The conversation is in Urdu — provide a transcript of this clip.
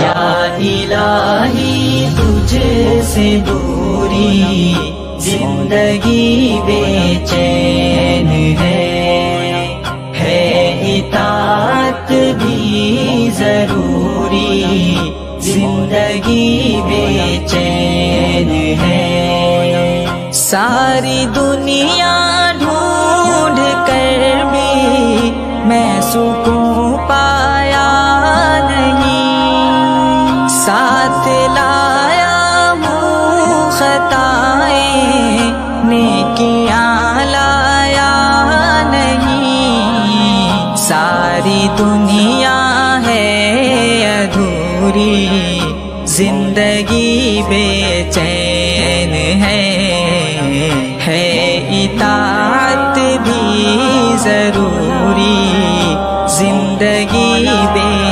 یا الہی تجھ سے دوری زندگی بے چین ہے اطاعت بھی ضروری زندگی بے چین ہے ساری دنیا ڈھونڈ کر بھی میں سکون پایا نہیں ساتھ لایا ہوں خطائیں نیکیاں لایا نہیں ساری دنیا ہے ادھوری زندگی بے چین ہے اطاعت بھی ضروری زندگی بے